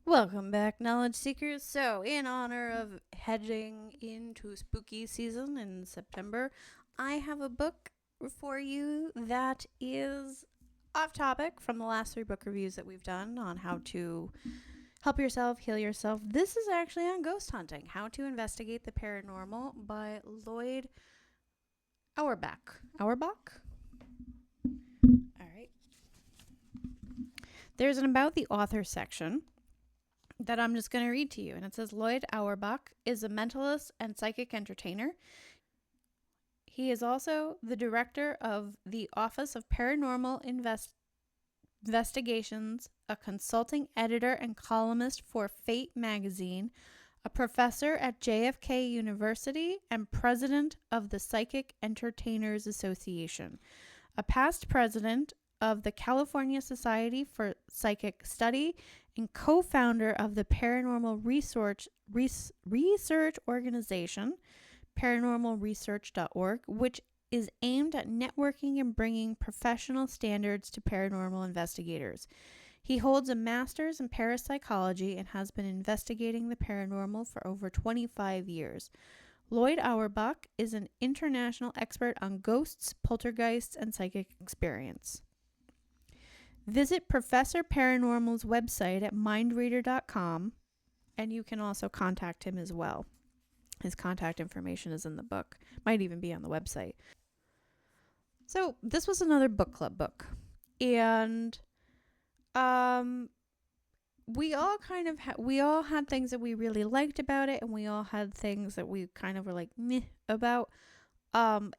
Welcome back, knowledge seekers. So, in honor of heading into spooky season in September, I have a book for you that is off topic from the last 3 book reviews that we've done on how to help yourself, heal yourself. This is actually on ghost hunting, How to Investigate the Paranormal by Loyd Auerbach. Auerbach? All right. There's an about the author section that I'm just going to read to you. And it says Loyd Auerbach is a mentalist and psychic entertainer. He is also the director of the Office of Paranormal Investigations, a consulting editor and columnist for Fate magazine, a professor at JFK University, and president of the Psychic Entertainers Association, a past president of the California Society for Psychic Study, and co-founder of the Paranormal Research Organization, paranormalresearch.org, which is aimed at networking and bringing professional standards to paranormal investigators. He holds a master's in parapsychology and has been investigating the paranormal for over 25 years. Loyd Auerbach is an international expert on ghosts, poltergeists, and psychic experience. Visit Professor Paranormal's website at mindreader.com, and you can also contact him as well. His contact information is in the book. Might even be on the website. So this was another book club book. And we all had things that we really liked about it, and we all had things that we kind of were like meh about.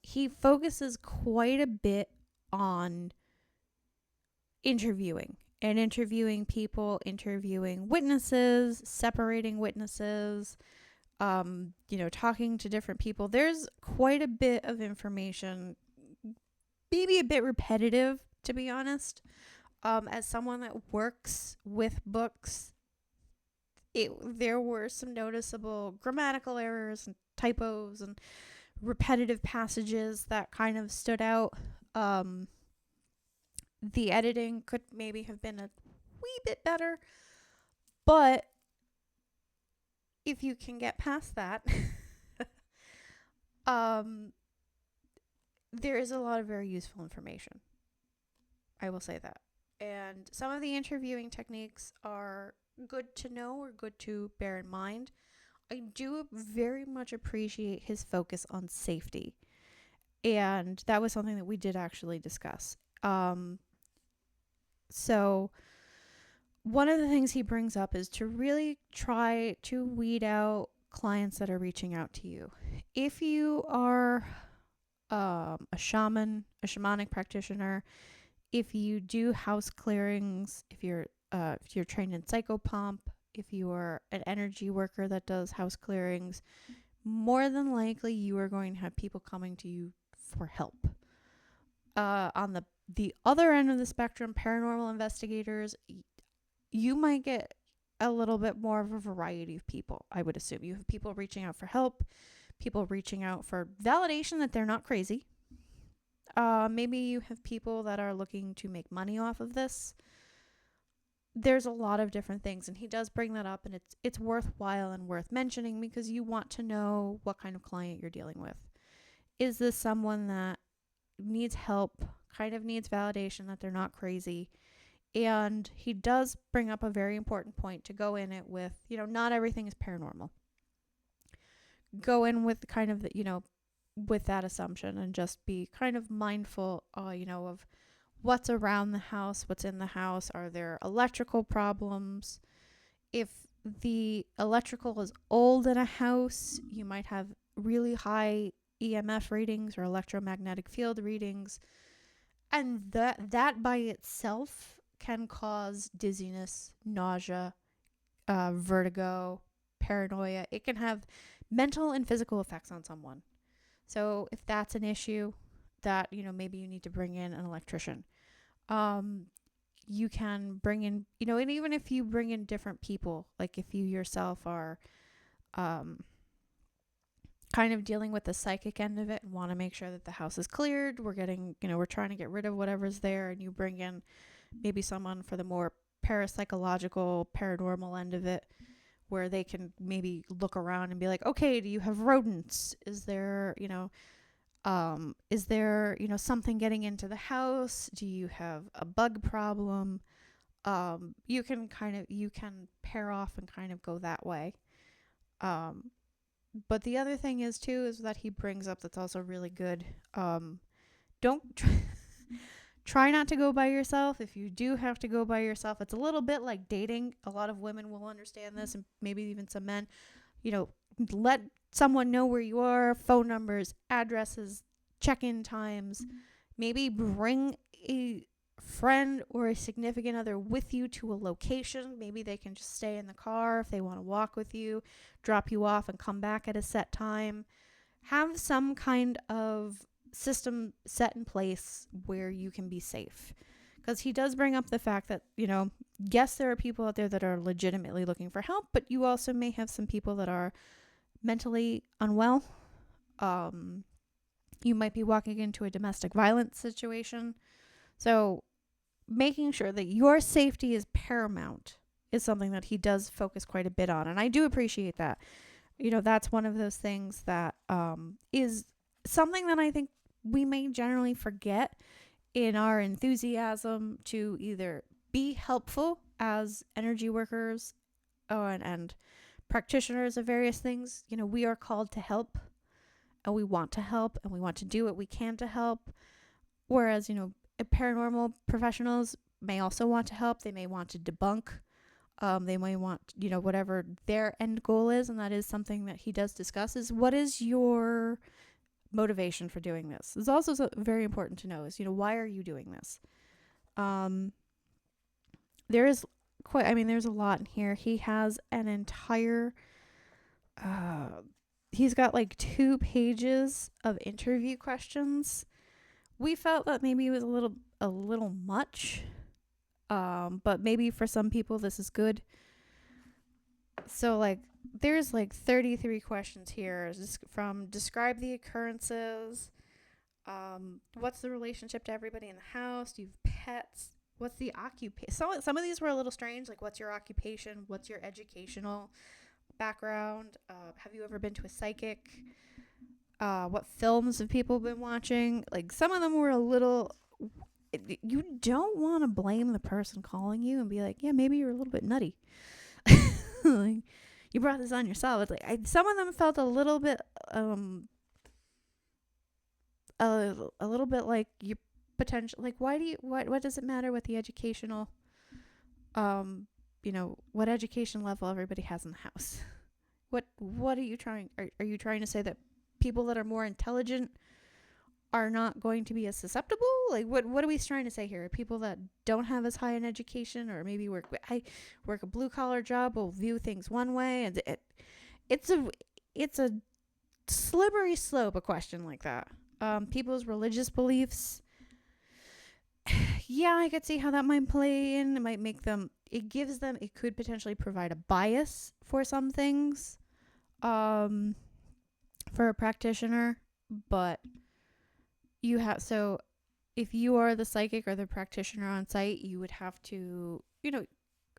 He focuses quite a bit on interviewing people, interviewing witnesses, separating witnesses, talking to different people. There's quite a bit of information, maybe a bit repetitive, to be honest. As someone that works with books, there were some noticeable grammatical errors and typos and repetitive passages that kind of stood out. The editing could maybe have been a wee bit better, but if you can get past that, there is a lot of very useful information. I will say that. And some of the interviewing techniques are good to know or good to bear in mind. I do very much appreciate his focus on safety. And that was something that we did actually discuss. So one of the things he brings up is to really try to weed out clients that are reaching out to you. If you are a shamanic practitioner, if you do house clearings, if you're trained in psychopomp, if you are an energy worker that does house clearings, more than likely you are going to have people coming to you for help. On the other end of the spectrum, paranormal investigators, you might get a little bit more of a variety of people, I would assume. You have people reaching out for help, people reaching out for validation that they're not crazy. Maybe you have people that are looking to make money off of this. There's a lot of different things, and he does bring that up, and it's worthwhile and worth mentioning because you want to know what kind of client you're dealing with. Is this someone that needs help, kind of needs validation that they're not crazy? And he does bring up a very important point to go in it with, not everything is paranormal. Go in with kind of with that assumption and just be kind of mindful, of what's around the house, what's in the house. Are there electrical problems? If the electrical is old in a house, you might have really high EMF readings or electromagnetic field readings. And that by itself can cause dizziness, nausea, vertigo, paranoia. It can have mental and physical effects on someone. So if that's an issue, that, maybe you need to bring in an electrician. You can bring in, and even if you bring in different people, like if you yourself are kind of dealing with the psychic end of it and want to make sure that the house is cleared, we're trying to get rid of whatever's there, and you bring in maybe someone for the more parapsychological, paranormal end of it, where they can maybe look around and be like, okay, do you have rodents? Is there, something getting into the house? Do you have a bug problem? You can pair off and kind of go that way. But the other thing is too, is that he brings up that's also really good. Don't try not to go by yourself. If you do have to go by yourself, it's a little bit like dating. A lot of women will understand this, and maybe even some men. Let someone know where you are, phone numbers, addresses, check-in times. Maybe bring a friend or a significant other with you to a location. Maybe they can just stay in the car if they want to walk with you, drop you off and come back at a set time. Have some kind of system set in place where you can be safe. Because he does bring up the fact that, yes, there are people out there that are legitimately looking for help, but you also may have some people that are mentally unwell. You might be walking into a domestic violence situation. So making sure that your safety is paramount is something that he does focus quite a bit on. And I do appreciate that. That's one of those things that is something that I think we may generally forget in our enthusiasm to either be helpful as energy workers and practitioners of various things. We are called to help, and we want to help, and we want to do what we can to help. Whereas, paranormal professionals may also want to help. They may want to debunk. They may want, whatever their end goal is. And that is something that he does discuss, is what is your motivation for doing this? It's also very important to know is, why are you doing this? There is there's a lot in here. He has an entire, he's got like 2 pages of interview questions. We felt that maybe it was a little much, but maybe for some people this is good. So there's 33 questions here, from describe the occurrences, what's the relationship to everybody in the house, do you have pets, what's the occupation. Some of these were a little strange, like what's your occupation, what's your educational background, have you ever been to a psychic, what films have people been watching. Some of them were a little, you don't want to blame the person calling you and be like, yeah, maybe you're a little bit nutty. You brought this on yourself. It's some of them felt a little bit like you potential, what does it matter what the educational what education level everybody has in the house? What are you trying, are you trying to say that people that are more intelligent are not going to be as susceptible? What are we trying to say here? People that don't have as high an education, or maybe work a blue collar job, will view things one way, and it's a slippery slope, a question like that. People's religious beliefs, yeah, I could see how that might play in. It might make them, it could potentially provide a bias for some things, for a practitioner. But if you are the psychic or the practitioner on site, you would have to,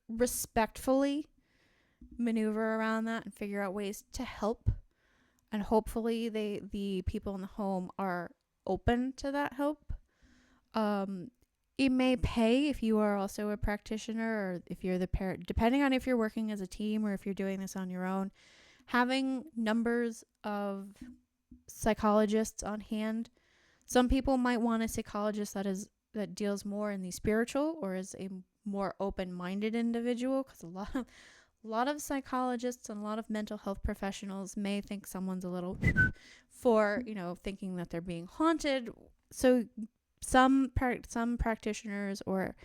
respectfully maneuver around that and figure out ways to help. And hopefully the people in the home are open to that help. It may pay if you are also a practitioner, or if you're the parent, depending on if you're working as a team or if you're doing this on your own. Having numbers of psychologists on hand. Some people might want a psychologist that deals more in the spiritual, or is a more open-minded individual, because a lot of psychologists and a lot of mental health professionals may think someone's a little for, thinking that they're being haunted. So some practitioners or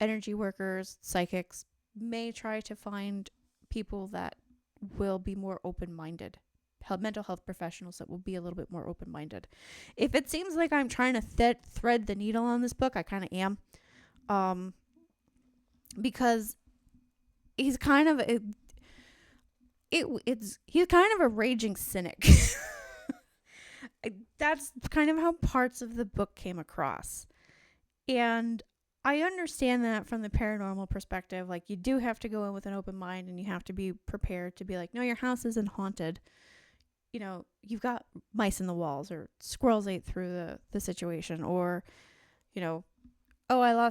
energy workers, psychics, may try to find people that will be more open-minded. Mental health professionals that will be a little bit more open-minded. If it seems like I'm trying to thread the needle on this book, I kind of am. Because he's kind of he's kind of a raging cynic. That's kind of how parts of the book came across. And I understand that from the paranormal perspective. Like, you do have to go in with an open mind, and you have to be prepared to be like, no, your house isn't haunted. You know, you've got mice in the walls, or squirrels ate through the situation, or, you know,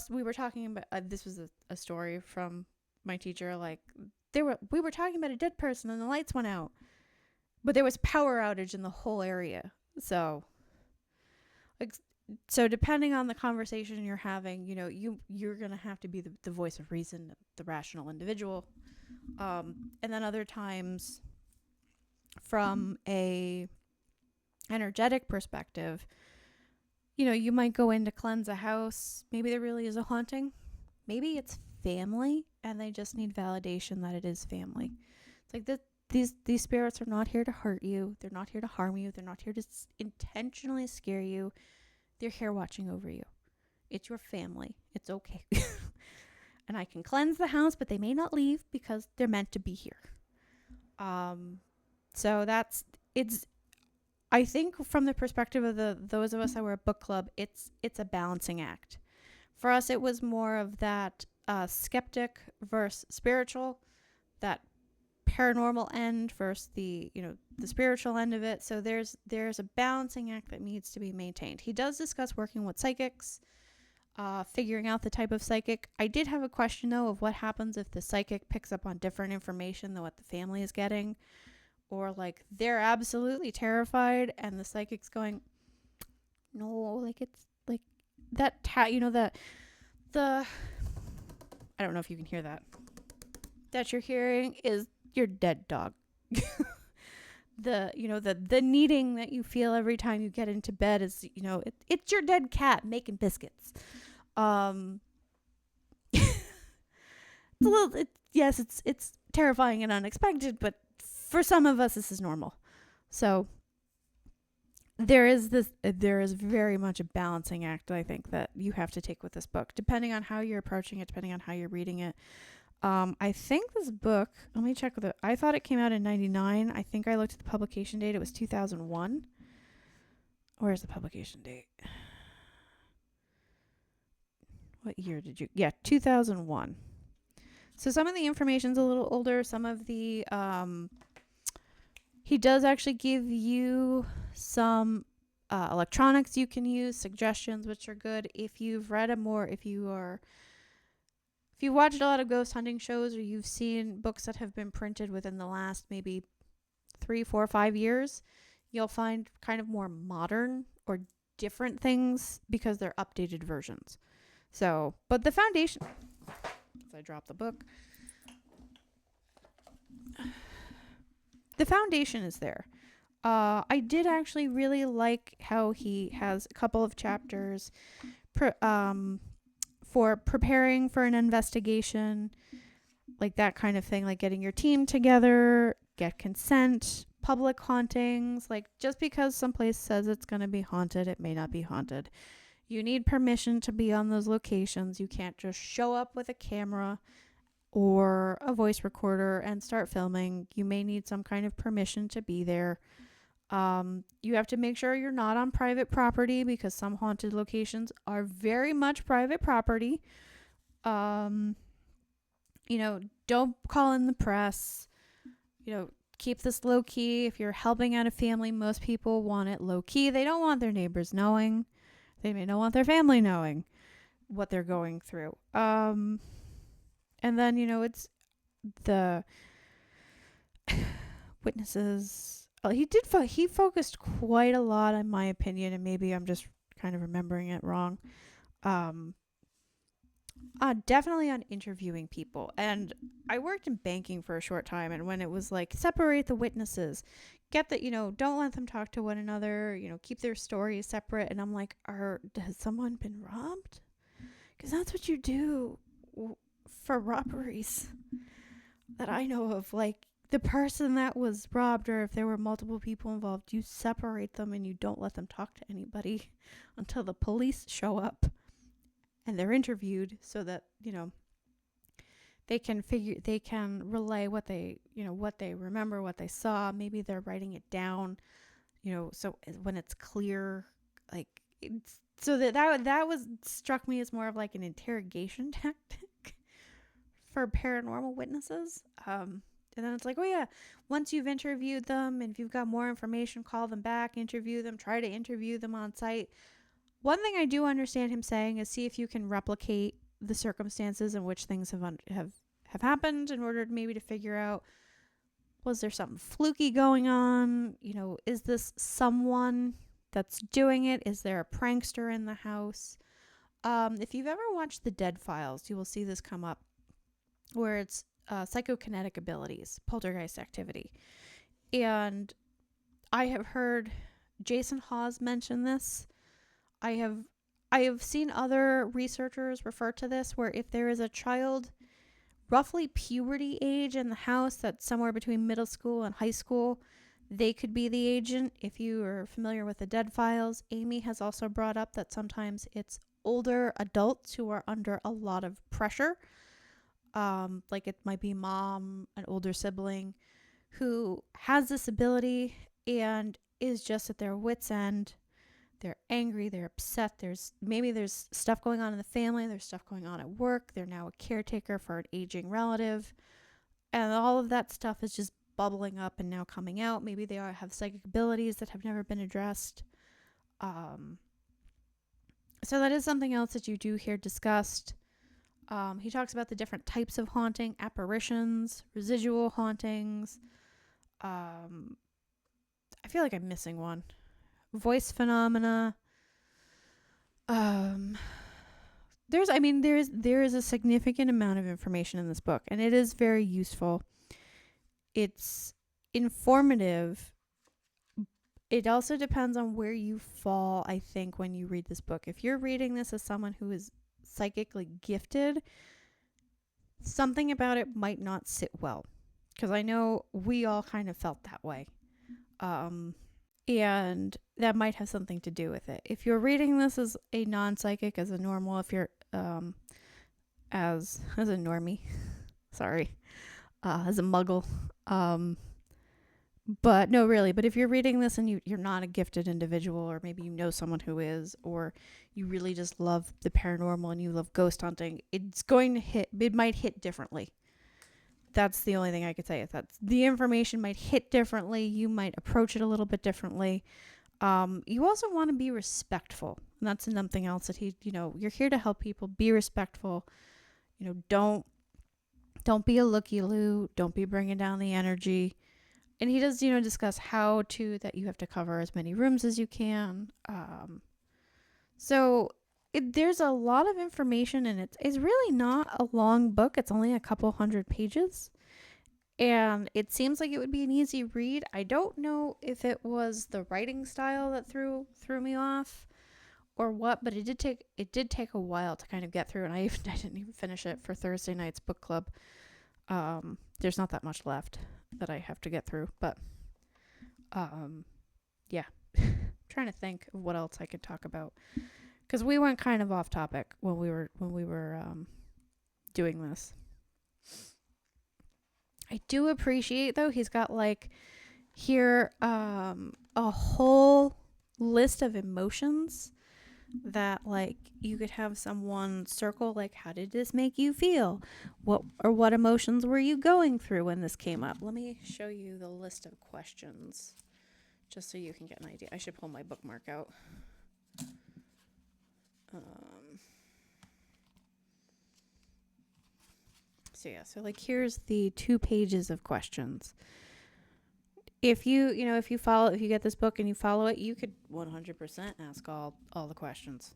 we were talking about, this was a story from my teacher. Like, we were talking about a dead person and the lights went out, but there was power outage in the whole area. So, like, so depending on the conversation you're having, you know, you're gonna have to be the voice of reason, the rational individual. And then other times, from a energetic perspective, you know, you might go in to cleanse a house. Maybe there really is a haunting. Maybe it's family, and they just need validation that it is family. It's like these spirits are not here to hurt you. They're not here to harm you. They're not here to intentionally scare you. They're here watching over you. It's your family. It's okay. And I can cleanse the house, but they may not leave because they're meant to be here. So it's, I think from the perspective of those of us that were at book club, it's a balancing act. For us, it was more of that skeptic versus spiritual, that paranormal end versus the spiritual end of it. So there's a balancing act that needs to be maintained. He does discuss working with psychics, figuring out the type of psychic. I did have a question though of what happens if the psychic picks up on different information than what the family is getting, or like they're absolutely terrified and the psychic's going, no, like it's like that the I don't know if you can hear that you're hearing is your dead dog. The kneading that you feel every time you get into bed is, it's your dead cat making biscuits. It's terrifying and unexpected, but for some of us this is normal. So there is very much a balancing act, I think, that you have to take with this book, depending on how you're approaching it, depending on how you're reading it. I think this book, let me check I thought it came out in 99. I think I looked at the publication date. It was 2001. Where's the publication date? What year did you? Yeah, 2001. So some of the information's a little older. Some of the, he does actually give you some electronics you can use, suggestions, which are good. If you've read if you've watched a lot of ghost hunting shows, or you've seen books that have been printed within the last maybe 3, 4, 5 years, you'll find kind of more modern or different things because they're updated versions. So, but the foundation, as I drop the book, the foundation is there. I did actually really like how he has a couple of chapters for preparing for an investigation, like that kind of thing, like getting your team together, get consent, public hauntings. Like, just because someplace says it's going to be haunted, it may not be haunted. You need permission to be on those locations. You can't just show up with a camera or a voice recorder and start filming. You may need some kind of permission to be there. You have to make sure you're not on private property, because some haunted locations are very much private property. Don't call in the press. Keep this low key. If you're helping out a family, most people want it low key. They don't want their neighbors knowing. They may not want their family knowing what they're going through. And then, it's the witnesses. He focused quite a lot, in my opinion, and maybe I'm just kind of remembering it wrong. Definitely on interviewing people. And I worked in banking for a short time, and when it was like, separate the witnesses, don't let them talk to one another, keep their stories separate. And I'm like, has someone been robbed? Because that's what you do for robberies that I know of. Like, the person that was robbed, or if there were multiple people involved, you separate them and you don't let them talk to anybody until the police show up and they're interviewed, so that, they can relay what they remember, what they saw. Maybe they're writing it down, so when it's clear, like, So that was struck me as more of like an interrogation tactic for paranormal witnesses. And then it's like, oh yeah, once you've interviewed them and if you've got more information, call them back, interview them, try to interview them on site. One thing I do understand him saying is see if you can replicate the circumstances in which things have happened in order maybe to figure out, was there something fluky going on? Is this someone that's doing it? Is there a prankster in the house? If you've ever watched The Dead Files, you will see this come up where it's psychokinetic abilities, poltergeist activity. And I have heard Jason Hawes mention this. I have seen other researchers refer to this where if there is a child roughly puberty age in the house that's somewhere between middle school and high school, they could be the agent. If you are familiar with the Dead Files, Amy has also brought up that sometimes it's older adults who are under a lot of pressure. Like it might be mom, an older sibling who has this ability and is just at their wits' end. They're angry, they're upset, there's stuff going on in the family, there's stuff going on at work, they're now a caretaker for an aging relative, and all of that stuff is just bubbling up and now coming out. Maybe they have psychic abilities that have never been addressed. So that is something else that you do hear discussed. He talks about the different types of haunting, apparitions, residual hauntings. I feel like I'm missing one. Voice phenomena. There is a significant amount of information in this book, and it is very useful. It's informative. It also depends on where you fall, I think, when you read this book. If you're reading this as someone who is psychically gifted, something about it might not sit well, because I know we all kind of felt that way. And that might have something to do with it. If you're reading this as a non-psychic, as a normal, if you're as a normie, sorry, as a muggle, but no, really. But if you're reading this and you're not a gifted individual, or maybe you know someone who is, or you really just love the paranormal and you love ghost hunting, it might hit differently. That's the only thing I could say. Is that the information might hit differently. You might approach it a little bit differently. You also want to be respectful. And that's something else that you're here to help people. Be respectful. Don't be a looky-loo. Don't be bringing down the energy. And he does, discuss that you have to cover as many rooms as you can. There's a lot of information, and it's really not a long book. It's only a couple hundred pages, and it seems like it would be an easy read. I don't know if it was the writing style that threw me off, or what, but it did take a while to kind of get through, and I didn't even finish it for Thursday night's book club. There's not that much left that I have to get through, but yeah, trying to think of what else I could talk about. Because we went kind of off topic when we were doing this. I do appreciate, though, he's got here a whole list of emotions that you could have someone circle, how did this make you feel? What emotions were you going through when this came up? Let me show you the list of questions just so you can get an idea. I should pull my bookmark out. So here's the 2 pages of questions. If you get this book and you follow it, you could 100% ask all the questions.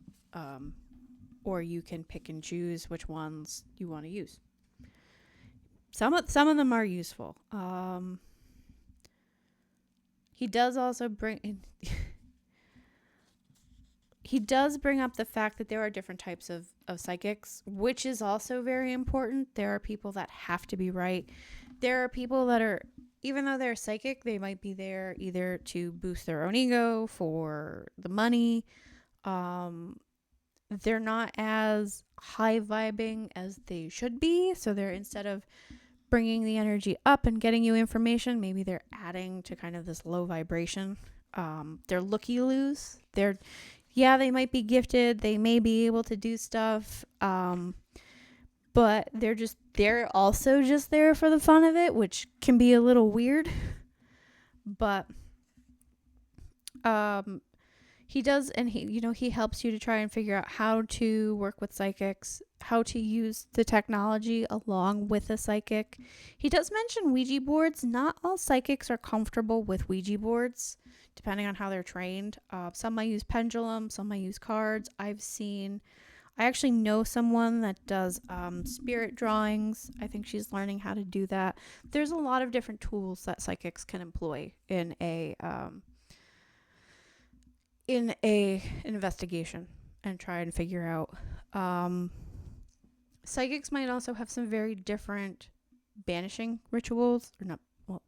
Or you can pick and choose which ones you want to use. Some of them are useful. He does also bring He does bring up the fact that there are different types of psychics, which is also very important. There are people that have to be right. There are people that are, even though they're psychic, they might be there either to boost their own ego, for the money. They're not as high vibing as they should be. So they're, instead of bringing the energy up and getting you information, maybe they're adding to kind of this low vibration. They're looky-loos. Yeah, they might be gifted, they may be able to do stuff, but they're also just there for the fun of it, which can be a little weird. But he does, and he helps you to try and figure out how to work with psychics, how to use the technology along with a psychic. He does mention Ouija boards. Not all psychics are comfortable with Ouija boards, depending on how they're trained. Some might use pendulum, some might use cards. I actually know someone that does spirit drawings. I think she's learning how to do that. There's a lot of different tools that psychics can employ in a investigation and try and figure out. Psychics might also have some very different banishing rituals, or not, well,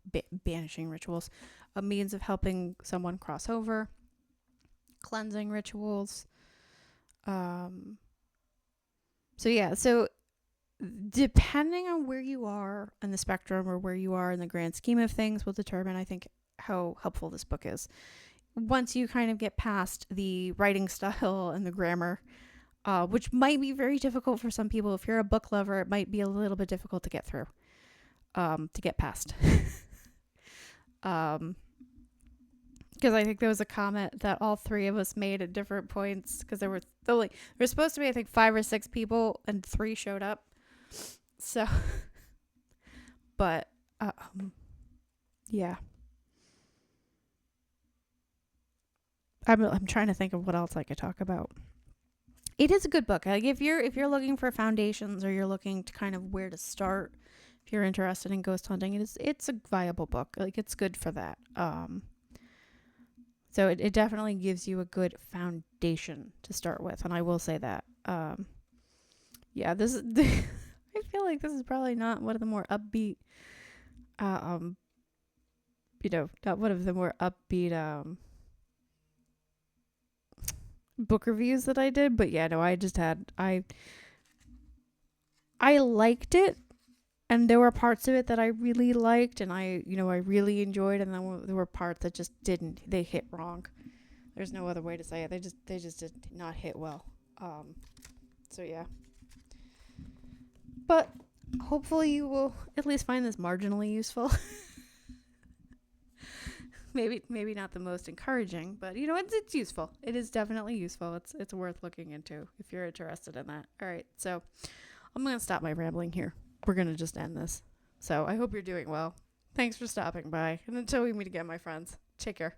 banishing rituals, a means of helping someone cross over, cleansing rituals. So depending on where you are in the spectrum or where you are in the grand scheme of things will determine, I think, how helpful this book is. Once you kind of get past the writing style and the grammar, which might be very difficult for some people. If you're a book lover, it might be a little bit difficult to get through, to get past. Because I think there was a comment that all three of us made at different points, because there were supposed to be, I think, 5 or 6 people and 3 showed up. So, but, yeah. I'm trying to think of what else I could talk about. It is a good book. Like if you're looking for foundations, or you're looking to kind of where to start, if you're interested in ghost hunting, it's a viable book. Like it's good for that. So it definitely gives you a good foundation to start with, and I will say that. Yeah, this is I feel like this is probably not one of the more upbeat not one of the more upbeat book reviews that I did, but yeah, no, I liked it, and there were parts of it that I really liked, and I really enjoyed, and then there were parts that just they hit wrong. There's no other way to say it. They just did not hit well. So yeah. But hopefully you will at least find this marginally useful. Maybe not the most encouraging, but it's useful. It is definitely useful. It's worth looking into if you're interested in that. All right, so I'm gonna stop my rambling here. We're gonna just end this. So I hope you're doing well. Thanks for stopping by, and until we meet again, my friends, take care.